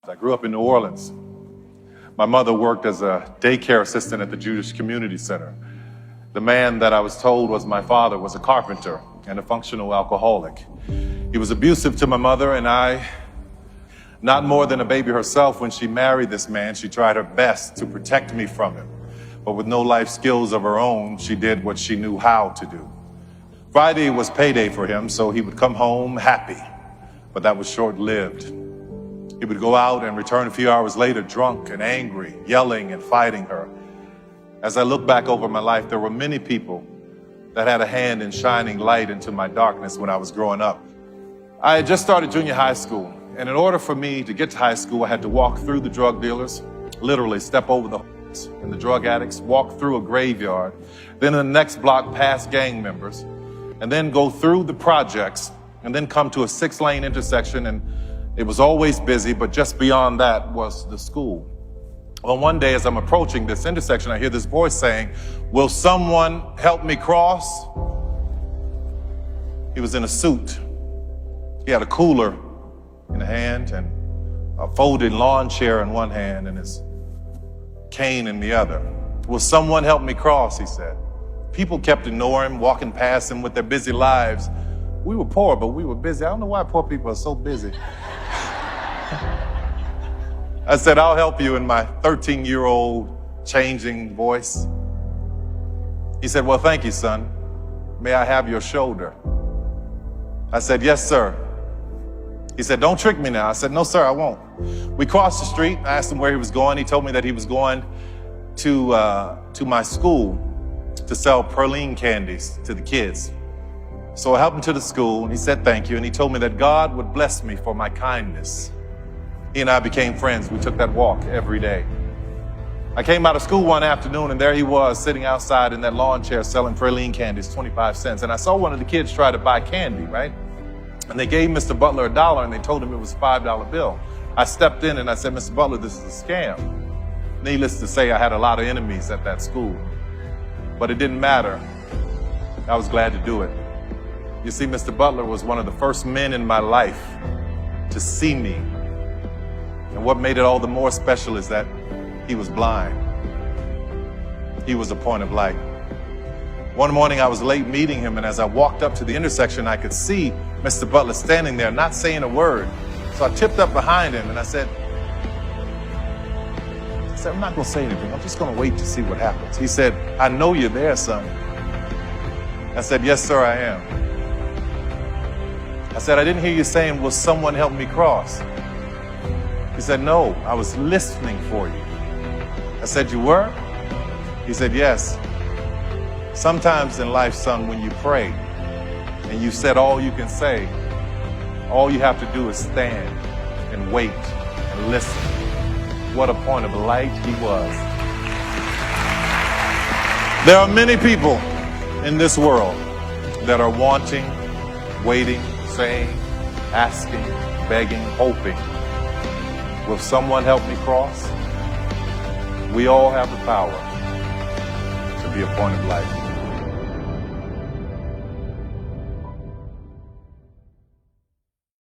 I grew up in New Orleans. My mother worked as a daycare assistant at the Jewish Community Center. The man that I was told was my father was a carpenter and a functional alcoholic. He was abusive to my mother and I. Not more than a baby herself, when she married this man, she tried her best to protect me from him. But with no life skills of her own, she did what she knew how to do. Friday was payday for him, so he would come home happy, but that was short-lived. He would go out and return a few hours later drunk and angry, yelling and fighting her. As I look back over my life, there were many people that had a hand in shining light into my darkness when I was growing up. I had just started junior high school, and in order for me to get to high school, I had to walk through the drug dealers, literally step over the and the drug addicts, walk through a graveyard, then in the next block past gang members, and then go through the projects, and then come to a 6-lane intersection, and it was always busy, but just beyond that was the school. Well, one day as I'm approaching this intersection, I hear this voice saying, "Will someone help me cross?" He was in a suit. He had a cooler in a hand and a folded lawn chair in one hand and his cane in the other. "Will someone help me cross?" he said. People kept ignoring him, walking past him with their busy lives. We were poor, but we were busy. I don't know why poor people are so busy. I said, "I'll help you," in my 13-year-old changing voice. He said, "Well, thank you, son. May I have your shoulder?" I said, "Yes, sir." He said, "Don't trick me now." I said, "No, sir, I won't." We crossed the street. I asked him where he was going. He told me that he was going to my school to sell praline candies to the kids. So I helped him to the school, and he said thank you, and he told me that God would bless me for my kindness. He and I became friends. We took that walk every day. I came out of school one afternoon, and there he was sitting outside in that lawn chair selling praline candies, 25 cents. And I saw one of the kids try to buy candy, right? And they gave Mr. Butler $1, and they told him it was a $5 bill. I stepped in and I said, "Mr. Butler, this is a scam." Needless to say, I had a lot of enemies at that school, but it didn't matter. I was glad to do it. You see, Mr. Butler was one of the first men in my life to see me. And what made it all the more special is that he was blind. He was a point of light. One morning I was late meeting him, and as I walked up to the intersection, I could see Mr. Butler standing there, not saying a word. So I tipped up behind him and I said, "I'm not gonna say anything. I'm just gonna wait to see what happens." He said, "I know you're there, son." I said, "Yes, sir, I am." I said, "I didn't hear you saying, 'Will someone help me cross?'" He said, "No, I was listening for you." I said, "You were?" He said, "Yes. Sometimes in life, son, when you pray and you said all you can say, all you have to do is stand and wait and listen." What a point of light he was. There are many people in this world that are wanting, waiting, saying, asking, begging, hoping. Will someone help me cross? We all have the power to be a point of light.